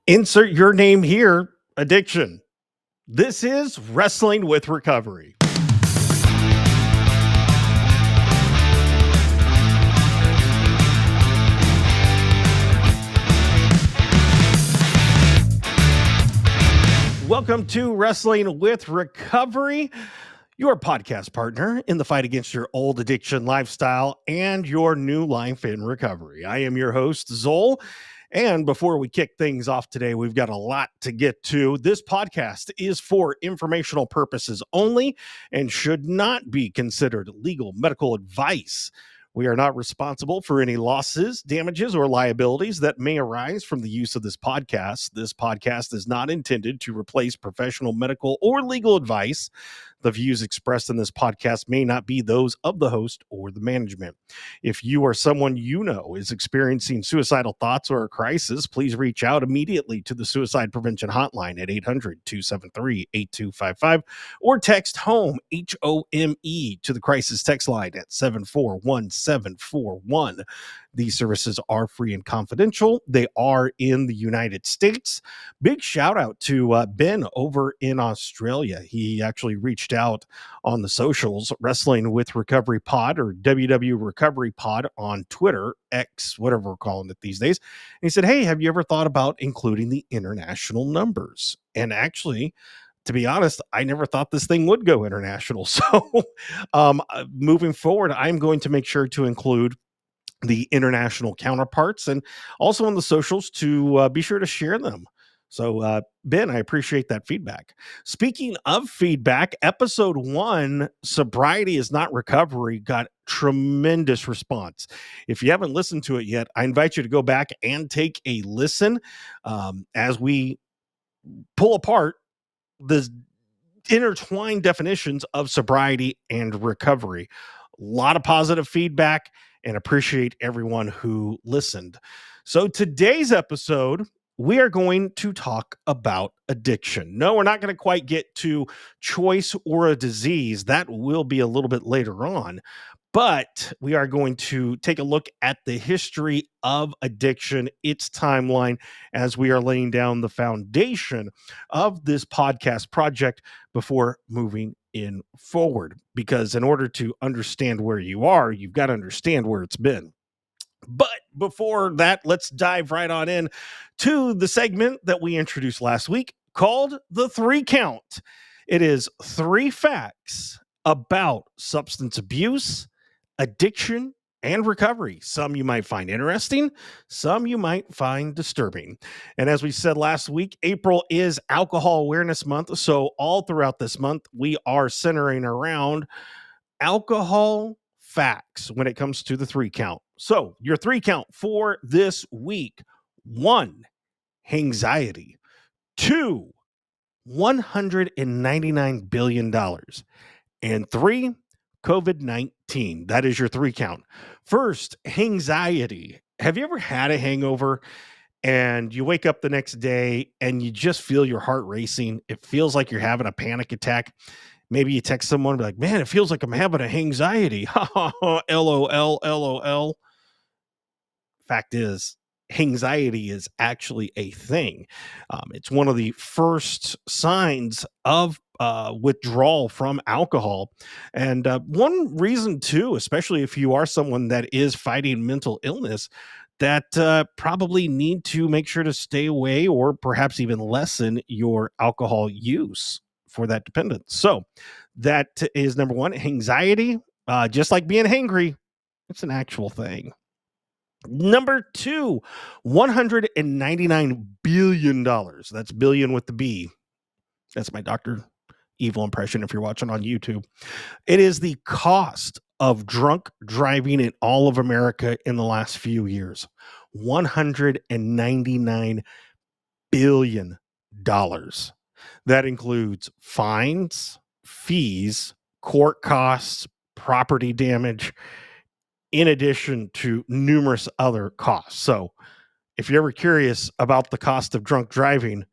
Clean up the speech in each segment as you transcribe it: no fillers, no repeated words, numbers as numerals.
Insert your name here, addiction. This is Wrestling with Recovery. Welcome to Wrestling with Recovery, your podcast partner in the fight against your old addiction lifestyle and your new life in recovery. I am your host, Zol. And before we kick things off today, we've got a lot to get to. This podcast is for informational purposes only and should not be considered legal medical advice. We are not responsible for any losses, damages, or liabilities that may arise from the use of this podcast. This podcast is not intended to replace professional medical or legal advice. The views expressed in this podcast may not be those of the host or the management. If you or someone you know is experiencing suicidal thoughts or a crisis, please reach out immediately to the Suicide Prevention Hotline at 800-273-8255 or text HOME, HOME, to the crisis text line at 741-741. These services are free and confidential. They are in the United States. Big shout out to Ben over in Australia. He actually reached out on the socials, Wrestling with Recovery Pod or WW Recovery Pod on Twitter, X, whatever we're calling it these days. And he said, hey, have you ever thought about including the international numbers? And actually, to be honest, I never thought this thing would go international. So moving forward, I'm going to make sure to include the international counterparts and also on the socials to be sure to share them. So, Ben, I appreciate that feedback. Speaking of feedback, episode 1, Sobriety is Not Recovery, got tremendous response. If you haven't listened to it yet, I invite you to go back and take a listen as we pull apart the intertwined definitions of sobriety and recovery. A lot of positive feedback and appreciate everyone who listened. So today's episode, we are going to talk about addiction. No, we're not going to quite get to choice or a disease. That will be a little bit later on. But we are going to take a look at the history of addiction, its timeline, as we are laying down the foundation of this podcast project before moving in forward. Because in order to understand where you are, you've got to understand where it's been. But before that, let's dive right on in to the segment that we introduced last week called The 3 Count. It is 3 facts about substance abuse, addiction, and recovery. Some you might find interesting, some you might find disturbing. And as we said last week, April is Alcohol Awareness Month. So all throughout this month, we are centering around alcohol facts when it comes to the 3 count. So your 3 count for this week: 1, anxiety; 2, $199 billion; and 3, COVID-19. That is your 3 count. First, anxiety. Have you ever had a hangover and you wake up the next day and you just feel your heart racing? It feels like you're having a panic attack. Maybe you text someone and be like, man, it feels like I'm having a anxiety. LOL, LOL. Fact is, anxiety is actually a thing. It's one of the first signs of withdrawal from alcohol. And one reason, too, especially if you are someone that is fighting mental illness, that probably need to make sure to stay away or perhaps even lessen your alcohol use for that dependence. So that is number 1, anxiety. Just like being hangry, it's an actual thing. Number 2, $199 billion. That's billion with the B. That's my Dr. Evil impression if you're watching on YouTube. It is the cost of drunk driving in all of America in the last few years. $199 billion. That includes fines, fees, court costs, property damage, in addition to numerous other costs. So if you're ever curious about the cost of drunk driving,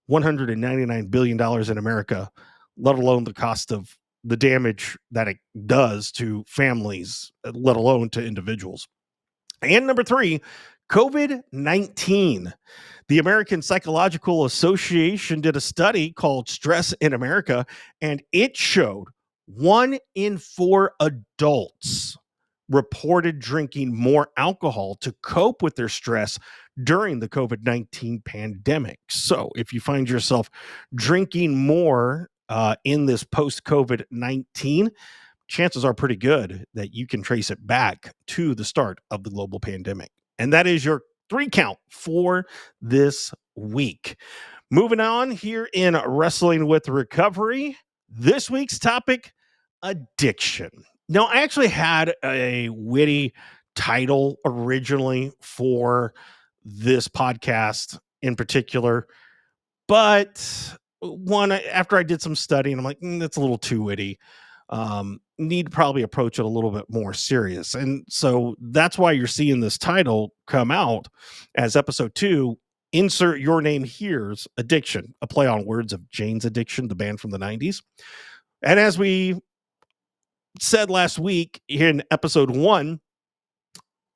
$199 billion in America, let alone the cost of the damage that it does to families, let alone to individuals. And number 3, COVID-19. The American Psychological Association did a study called Stress in America, and it showed 1 in 4 adults reported drinking more alcohol to cope with their stress during the COVID-19 pandemic. So, if you find yourself drinking more in this post COVID-19, chances are pretty good that you can trace it back to the start of the global pandemic. And that is your 3 count for this week. Moving on here in Wrestling with Recovery, this week's topic, addiction. Now, I actually had a witty title originally for this podcast in particular, but after I did some studying, I'm like, that's a little too witty. Need to probably approach it a little bit more serious. And so that's why you're seeing this title come out as episode 2. Insert your name here's addiction, a play on words of Jane's Addiction, the band from the 90s. And as we said last week in episode 1,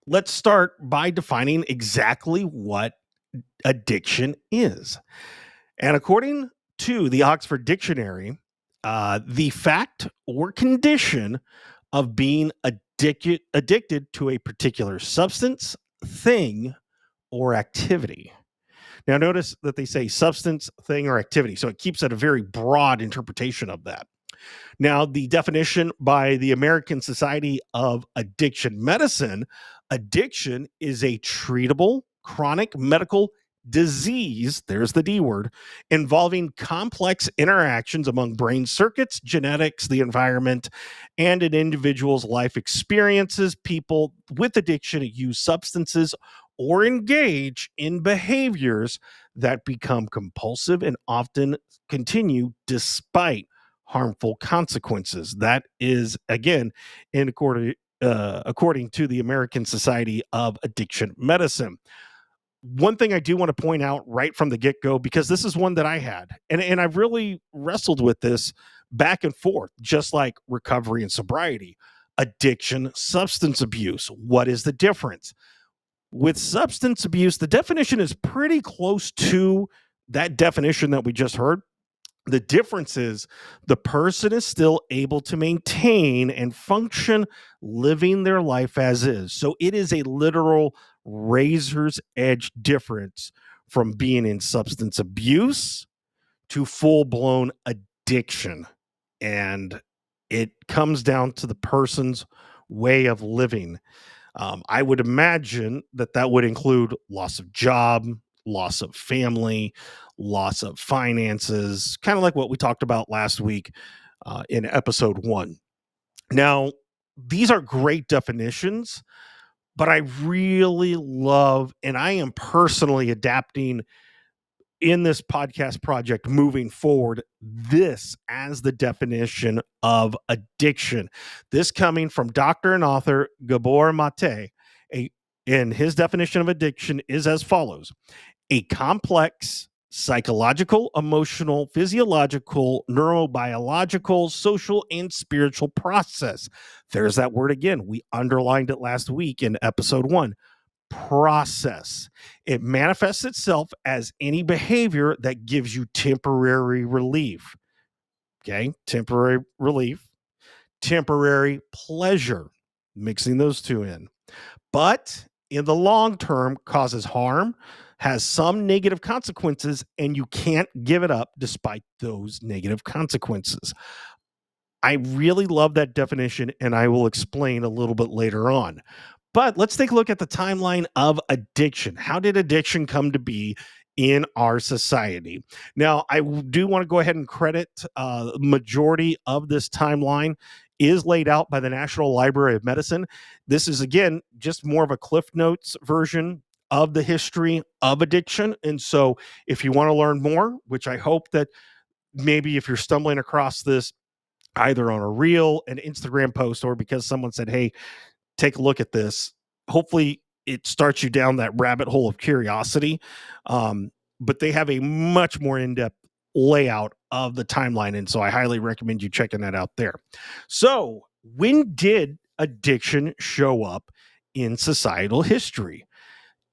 let's start by defining exactly what addiction is. And according to the Oxford Dictionary, the fact or condition of being addicted to a particular substance, thing, or activity. Now, notice that they say substance, thing, or activity. So it keeps it a very broad interpretation of that. Now, the definition by the American Society of Addiction Medicine, addiction is a treatable chronic medical disease, there's the D word, involving complex interactions among brain circuits, genetics, the environment, and an individual's life experiences. People with addiction use substances or engage in behaviors that become compulsive and often continue despite harmful consequences. That is, again, according to the American Society of Addiction Medicine. One thing I do want to point out right from the get-go, because this is one that I had, and I've really wrestled with this back and forth, just like recovery and sobriety, addiction, substance abuse. What is the difference? With substance abuse, the definition is pretty close to that definition that we just heard. The difference is the person is still able to maintain and function living their life as is. So it is a literal razor's edge difference from being in substance abuse to full blown addiction. And it comes down to the person's way of living. I would imagine that would include loss of job, loss of family, loss of finances, kind of like what we talked about last week in episode 1. Now, these are great definitions, but I really love, and I am personally adapting in this podcast project moving forward, this as the definition of addiction. This coming from Dr. and author Gabor Mate, and his definition of addiction is as follows: a complex psychological, emotional, physiological, neurobiological, social, and spiritual process. There's that word again. We underlined it last week in episode 1. Process. It manifests itself as any behavior that gives you temporary relief. Okay, temporary relief, temporary pleasure, mixing those two in. But in the long term, causes harm, has some negative consequences, and you can't give it up despite those negative consequences. I really love that definition, and I will explain a little bit later on. But let's take a look at the timeline of addiction. How did addiction come to be in our society? Now, I do want to go ahead and credit majority of this timeline is laid out by the National Library of Medicine. This is, again, just more of a Cliff Notes version of the history of addiction. And so if you want to learn more, which I hope that maybe if you're stumbling across this either on a reel, an Instagram post, or because someone said, hey, take a look at this. Hopefully it starts you down that rabbit hole of curiosity. But they have a much more in-depth layout of the timeline. And so I highly recommend you checking that out there. So when did addiction show up in societal history?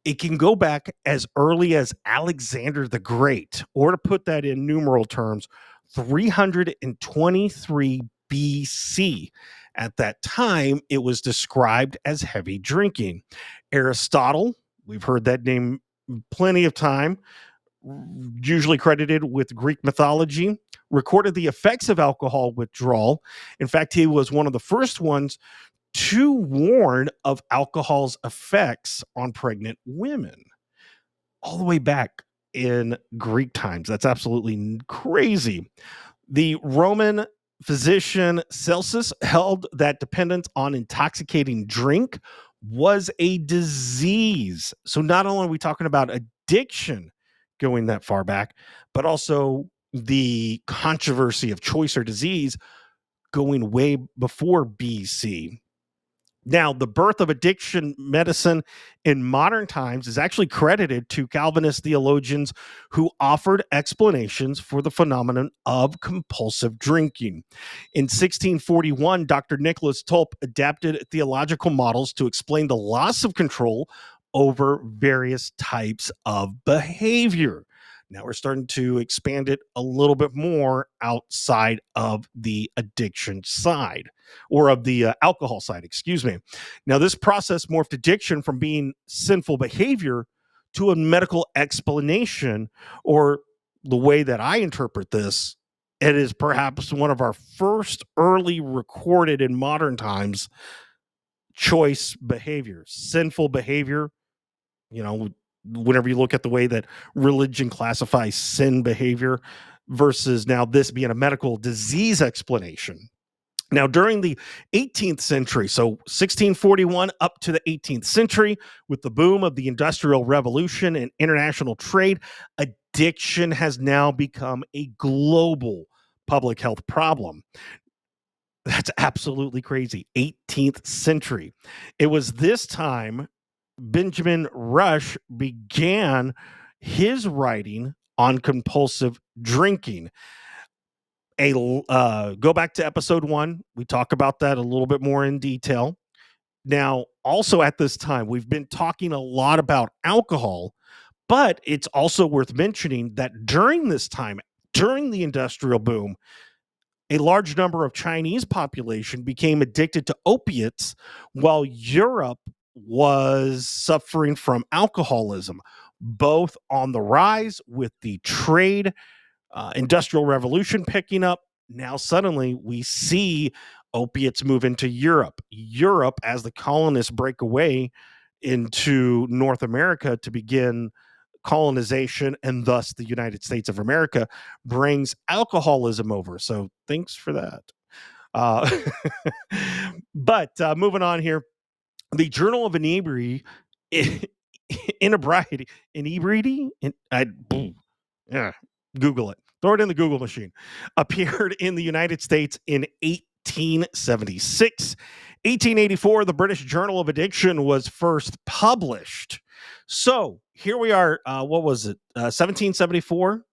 It can go back as early as Alexander the Great, or to put that in numeral terms, 323 BC. At that time, it was described as heavy drinking. Aristotle, we've heard that name plenty of time, usually credited with Greek mythology, recorded the effects of alcohol withdrawal. In fact, he was one of the first ones to warn of alcohol's effects on pregnant women, all the way back in Greek times. That's absolutely crazy. The Roman physician Celsus held that dependence on intoxicating drink was a disease. So not only are we talking about addiction going that far back, but also the controversy of choice or disease going way before BC. Now, the birth of addiction medicine in modern times is actually credited to Calvinist theologians who offered explanations for the phenomenon of compulsive drinking. In 1641, Dr. Nicholas Tulp adapted theological models to explain the loss of control over various types of behavior. Now we're starting to expand it a little bit more outside of the addiction side, or of the alcohol side, excuse me. Now, this process morphed addiction from being sinful behavior to a medical explanation, or the way that I interpret this, it is perhaps one of our first early recorded in modern times choice behaviors, sinful behavior. You know, whenever you look at the way that religion classifies sin behavior versus now this being a medical disease explanation. Now, during the 18th century, so 1641 up to the 18th century, with the boom of the Industrial Revolution and international trade, addiction has now become a global public health problem. That's absolutely crazy. 18th century. It was this time Benjamin Rush began his writing on compulsive drinking. Go back to episode 1. We talk about that a little bit more in detail. Now, also at this time, we've been talking a lot about alcohol, but it's also worth mentioning that during this time, during the industrial boom, a large number of Chinese population became addicted to opiates, while Europe was suffering from alcoholism, both on the rise with the trade industrial revolution picking up. Now suddenly we see opiates move into Europe. Europe, as the colonists break away into North America to begin colonization, and thus the United States of America, brings alcoholism over. So thanks for that. Uh, but moving on here, the Journal of Inebriety, Inebriety, Inebriety, yeah, Google it. Throw it in the Google machine. Appeared in the United States in 1876. 1884, the British Journal of Addiction was first published. So here we are. What was it? 1774.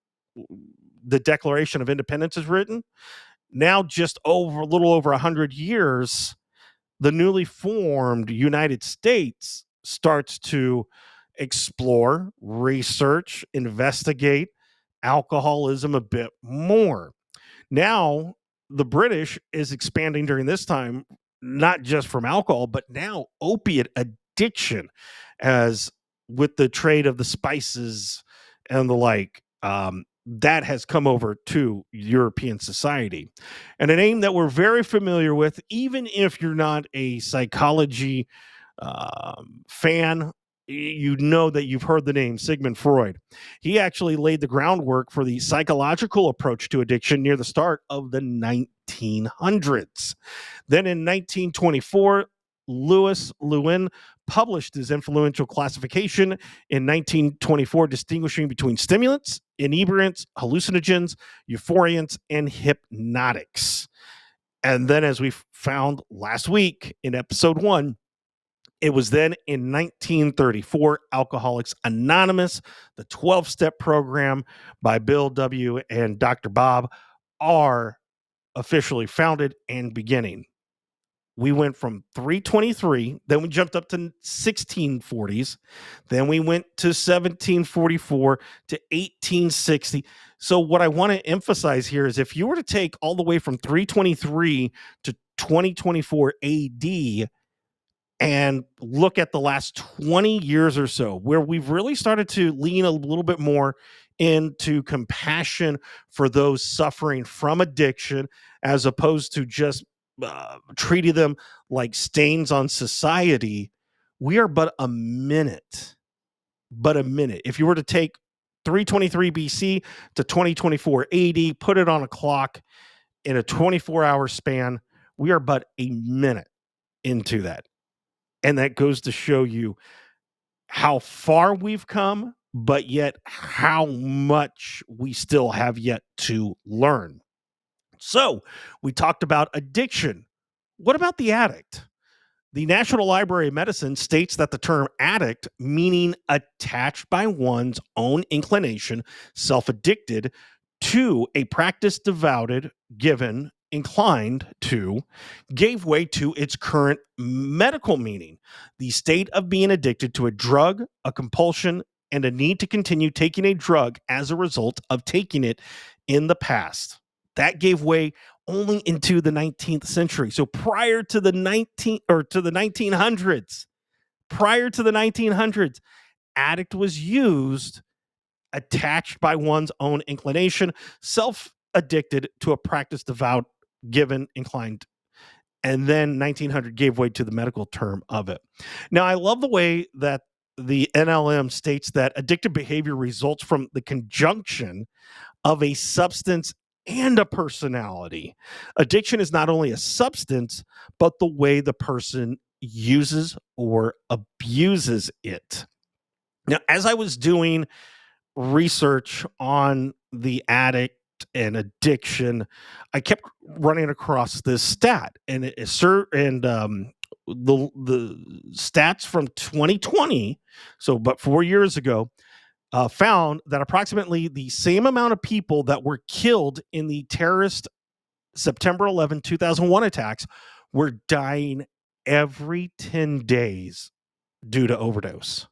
The Declaration of Independence is written. Now, just over a little over 100 years, the newly formed United States starts to explore, research, investigate alcoholism a bit more. Now, the British is expanding during this time, not just from alcohol, but now opiate addiction, as with the trade of the spices and the like. That has come over to European society. And a name that we're very familiar with, even if you're not a psychology fan, you know that you've heard the name Sigmund Freud. He actually laid the groundwork for the psychological approach to addiction near the start of the 1900s. Then in 1924, Louis Lewin published his influential classification in 1924, distinguishing between stimulants, inebriants, hallucinogens, euphoriants, and hypnotics. And then, as we found last week in episode 1, it was then in 1934, Alcoholics Anonymous, the 12-step program by Bill W. and Dr. Bob, are officially founded and beginning. We went from 323, then we jumped up to 1640s, then we went to 1744 to 1860. So, what I want to emphasize here is if you were to take all the way from 323 to 2024 AD and look at the last 20 years or so, where we've really started to lean a little bit more into compassion for those suffering from addiction, as opposed to just treating them like stains on society, we are but a minute. If you were to take 323 BC to 2024 AD, put it on a clock in a 24-hour span, we are but a minute into that. And that goes to show you how far we've come, but yet how much we still have yet to learn. So, we talked about addiction. What about the addict? The National Library of Medicine states that the term addict, meaning attached by one's own inclination, self addicted to a practice devoted, given, inclined to, gave way to its current medical meaning, the state of being addicted to a drug, a compulsion, and a need to continue taking a drug as a result of taking it in the past. That gave way only into the 19th century. So prior to the 1900s, addict was used attached by one's own inclination, self addicted to a practice devout, given, inclined. And then 1900 gave way to the medical term of it. Now, I love the way that the NLM states that addictive behavior results from the conjunction of a substance and a personality. Addiction is not only a substance, but the way the person uses or abuses it. Now, as I was doing research on the addict and addiction, I kept running across this stat, and the stats from 2020, so but 4 years ago, found that approximately the same amount of people that were killed in the terrorist September 11, 2001 attacks were dying every 10 days due to overdose.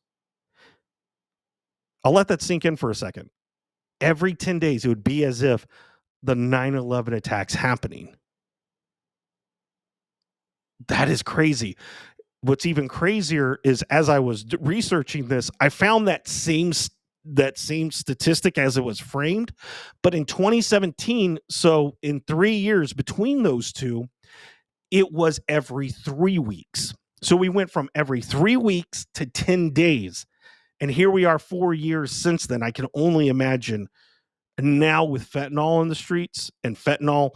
I'll let that sink in for a second. Every 10 days, it would be as if the 9/11 attacks happening. That is crazy. What's even crazier is as I was researching this, I found that same statistic as it was framed, but in 2017, so in 3 years between those two, it was every 3 weeks. So we went from every 3 weeks to 10 days. And here we are 4 years since then. I can only imagine now with fentanyl in the streets, and fentanyl,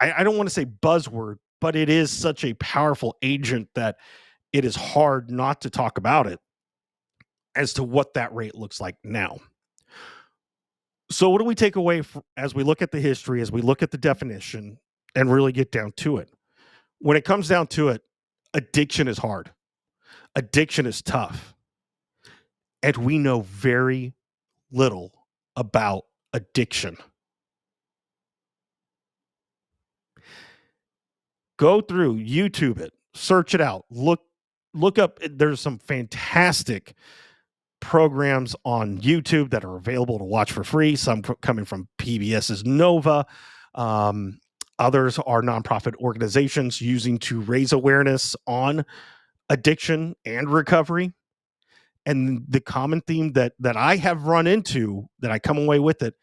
I don't want to say buzzword, but it is such a powerful agent that it is hard not to talk about it as to what that rate looks like now. So, what do we take away as we look at the history, as we look at the definition, and really get down to it? When it comes down to it, addiction is hard, addiction is tough, and we know very little about addiction. Go through, YouTube it, search it out, look up. There's some fantastic programs on YouTube that are available to watch for free. Some coming from PBS's Nova. Others are nonprofit organizations using to raise awareness on addiction and recovery. And the common theme that I have run into, that I come away with it,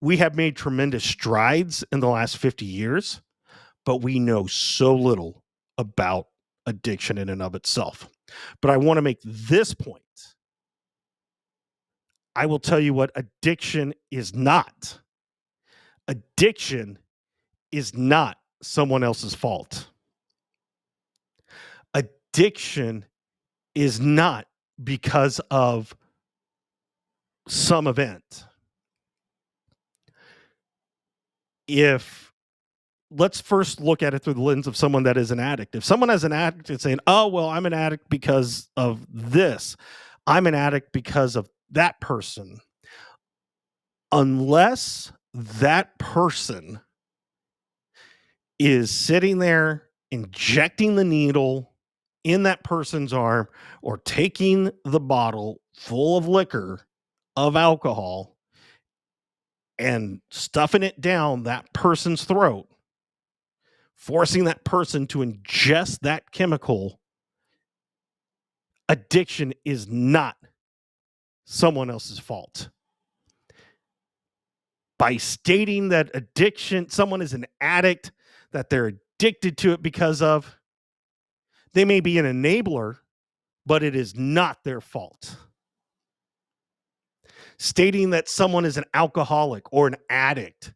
we have made tremendous strides in the last 50 years, but we know so little about addiction in and of itself. But I want to make this point. I will tell you what addiction is not. Addiction is not someone else's fault. Addiction is not because of some event. If Let's first look at it through the lens of someone that is an addict. If someone has an addict and saying, "Oh, well, I'm an addict because of this. I'm an addict because of that person." Unless that person is sitting there injecting the needle in that person's arm or taking the bottle full of liquor, of alcohol, and stuffing it down that person's throat, forcing that person to ingest that chemical. Addiction is not someone else's fault. By stating that addiction, someone is an addict, that they're addicted to it because of, they may be an enabler, but it is not their fault. Stating that someone is an alcoholic or an addict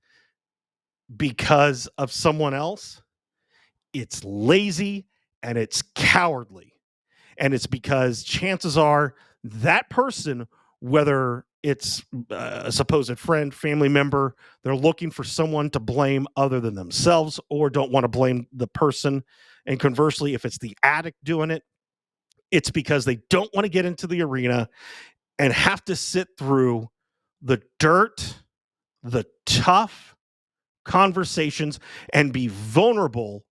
because of someone else, it's lazy and it's cowardly. And it's because chances are that person, whether it's a supposed friend, family member, they're looking for someone to blame other than themselves or don't want to blame the person. And conversely, if it's the addict doing it, it's because they don't want to get into the arena and have to sit through the dirt, the tough conversations, and be vulnerable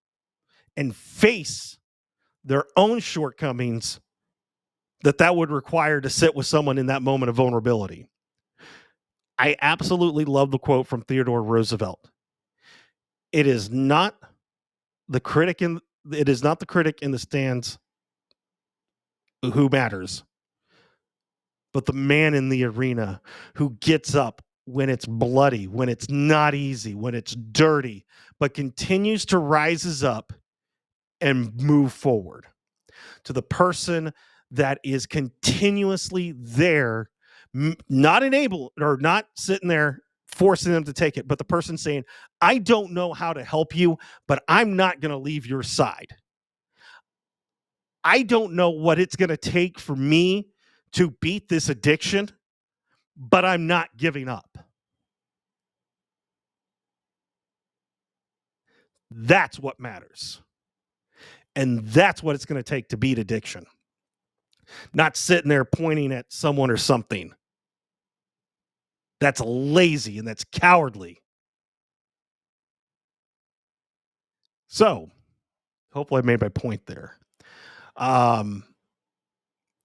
and face their own shortcomings that would require to sit with someone in that moment of vulnerability. I absolutely love the quote from Theodore Roosevelt. It is not the critic in the stands who matters, but the man in the arena who gets up when it's bloody, when it's not easy, when it's dirty, but continues to rises up and move forward. To the person that is continuously there, not enable or not sitting there forcing them to take it, but the person saying, I don't know how to help you, but I'm not going to leave your side. I don't know what it's going to take for me to beat this addiction, but I'm not giving up. That's what matters. And that's what it's going to take to beat addiction. Not sitting there pointing at someone or something. That's lazy and that's cowardly. So, hopefully I made my point there.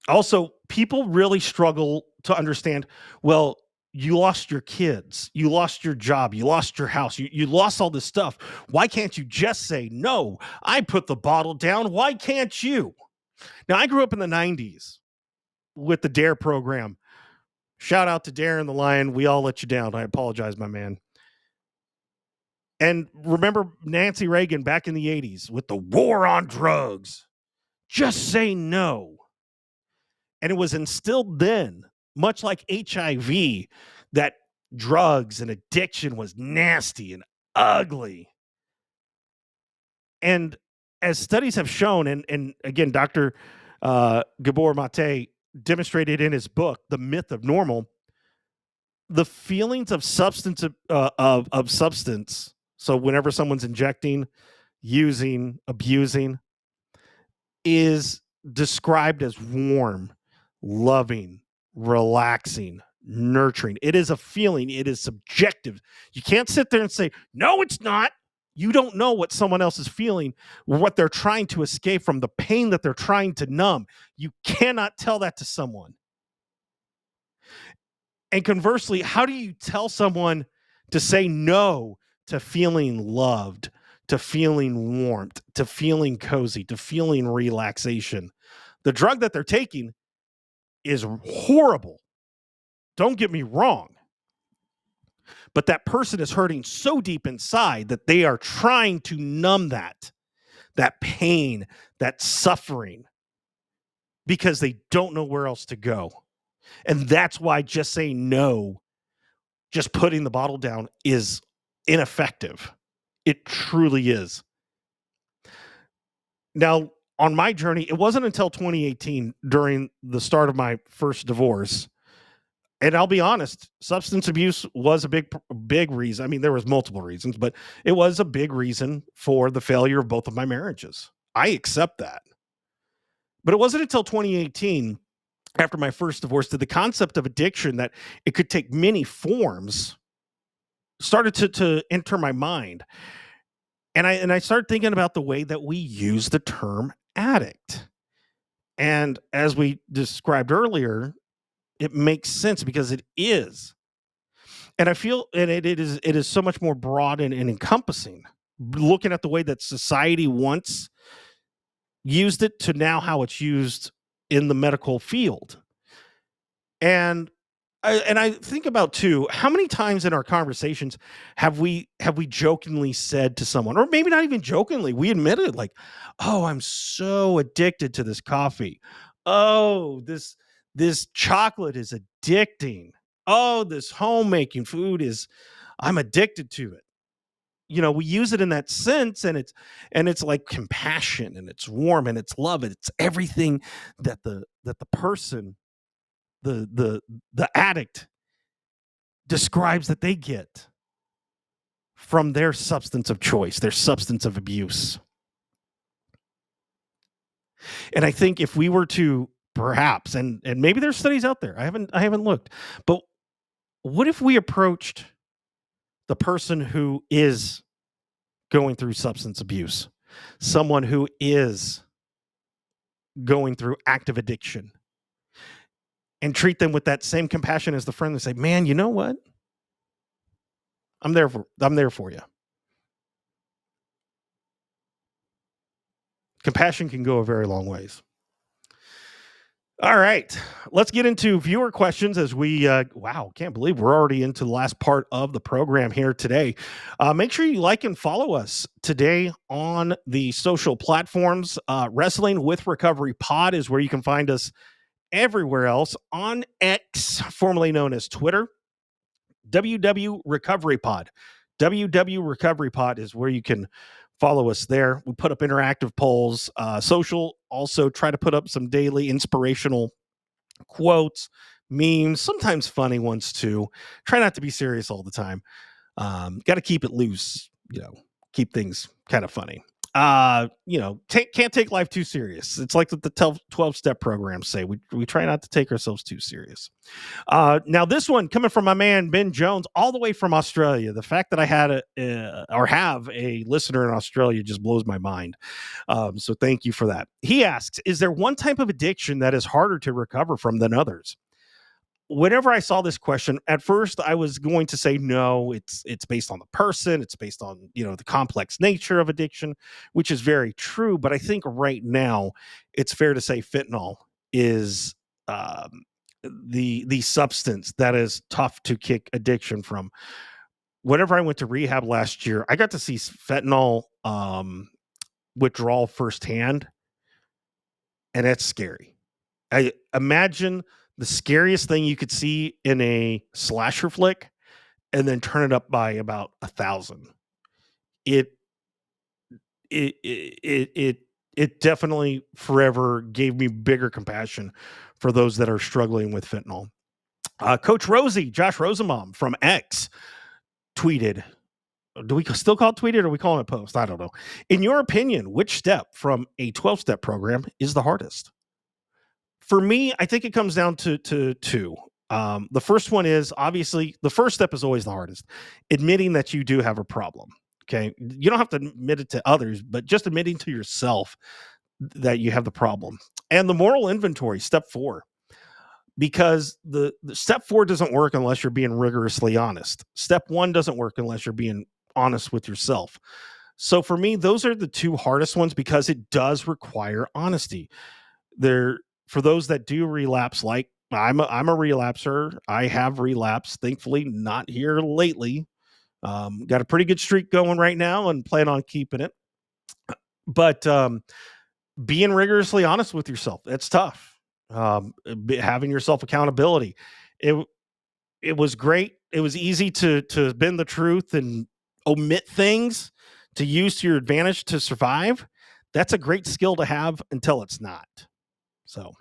Also, people really struggle to understand, well, you lost your kids, you lost your job, you lost your house, you lost all this stuff. Why can't you just say, no, I put the bottle down. Why can't you? Now, I grew up in the 90s with the DARE program. Shout out to Dare and the Lion. We all let you down. I apologize, my man. And remember Nancy Reagan back in the 80s with the war on drugs. Just say no. And it was instilled then, much like HIV, that drugs and addiction was nasty and ugly. And as studies have shown, and again, Dr. Gabor Mate demonstrated in his book, The Myth of Normal, the feelings of substance of substance. So whenever someone's injecting, using, abusing, is described as warm, loving, relaxing, nurturing. It is a feeling. It is subjective. You can't sit there and say, no, it's not. You don't know what someone else is feeling, what they're trying to escape from, the pain that they're trying to numb. You cannot tell that to someone. And conversely, how do you tell someone to say no to feeling loved, to feeling warmth, to feeling cozy, to feeling relaxation? The drug that they're taking is horrible. Don't get me wrong. But that person is hurting so deep inside that they are trying to numb that pain, that suffering, because they don't know where else to go. And that's why just saying no, just putting the bottle down, is ineffective. It truly is. Now, on my journey, it wasn't until 2018, during the start of my first divorce, and I'll be honest, substance abuse was a big reason. I mean, there was multiple reasons, but it was a big reason for the failure of both of my marriages. I accept that. But it wasn't until 2018, after my first divorce, that the concept of addiction, that it could take many forms, started to enter my mind. And I started thinking about the way that we use the term addict. And as we described earlier, it makes sense because it is. And I feel and it is so much more broad and encompassing. Looking at the way that society once used it to now how it's used in the medical field. And I think about too, how many times in our conversations have we jokingly said to someone, or maybe not even jokingly, we admitted like, "Oh, I'm so addicted to this coffee. Oh, this chocolate is addicting. Oh, this homemaking food is I'm addicted to it." We use it in that sense, and it's like compassion, and it's warm, and it's love, and it's everything that the person, the addict describes that they get from their substance of choice, their substance of abuse. And I think if we were to perhaps, and maybe there's studies out there, I haven't looked, but what if we approached the person who is going through substance abuse, someone who is going through active addiction, and treat them with that same compassion as the friend and say, "Man, you know what? I'm there for you." Compassion can go a very long ways. All right, let's get into viewer questions as we, wow, can't believe we're already into the last part of the program here today. Make sure you like and follow us today on the social platforms. Wrestling with Recovery Pod is where you can find us everywhere else on X, formerly known as Twitter. WW Recovery Pod. WW Recovery Pod is where you can follow us there. We put up interactive polls. Social also try to put up some daily inspirational quotes, memes, sometimes funny ones too. Try not to be serious all the time. Got to keep it loose, keep things kind of funny. Can't take life too serious. It's like the 12 step programs say. We try not to take ourselves too serious. Now, this one coming from my man Ben Jones, all the way from Australia. The fact that I had or have a listener in Australia just blows my mind. So thank you for that. He asks, "Is there one type of addiction that is harder to recover from than others?" Whenever I saw this question, at first I was going to say no. It's based on the person. It's based on the complex nature of addiction, which is very true. But I think right now it's fair to say fentanyl is um, the substance that is tough to kick addiction from. Whenever I went to rehab last year, I got to see fentanyl withdrawal firsthand, and it's scary. I imagine the scariest thing you could see in a slasher flick, and then turn it up by about 1,000. It it definitely forever gave me bigger compassion for those that are struggling with fentanyl. Coach Rosie, Josh Rosenbaum from X, tweeted. Do we still call it tweeted, or are we calling it post? I don't know. In your opinion, which step from a 12-step program is the hardest? For me, I think it comes down to two. The first one is, obviously, the first step is always the hardest, admitting that you do have a problem. Okay. You don't have to admit it to others, but just admitting to yourself that you have the problem. And the moral inventory, step four, because the step four doesn't work unless you're being rigorously honest. Step one doesn't work unless you're being honest with yourself. So for me, those are the two hardest ones because it does require honesty. There, for those that do relapse, like I'm a relapser. I have relapsed, thankfully not here lately. Got a pretty good streak going right now and plan on keeping it. But being rigorously honest with yourself, it's tough. Having yourself accountability. It it was great. It was easy to bend the truth and omit things to use to your advantage to survive. That's a great skill to have until it's not. So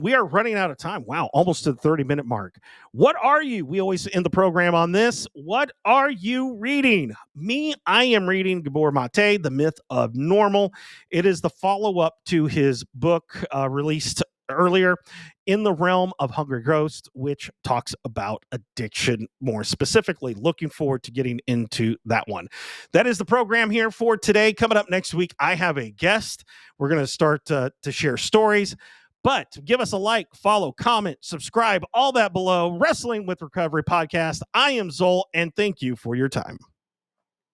we are running out of time. Wow, almost to the 30-minute mark. What are you? We always end the program on this. What are you reading? Me, I am reading Gabor Mate, The Myth of Normal. It is the follow up to his book released earlier, in the realm of Hungry Ghost, which talks about addiction more specifically. Looking forward to getting into that one. That is the program here for today. Coming up next week, I have a guest. We're going to start to share stories. But give us a like, follow, comment, subscribe, all that below. Wrestling with Recovery podcast. I am Zol, and thank you for your time.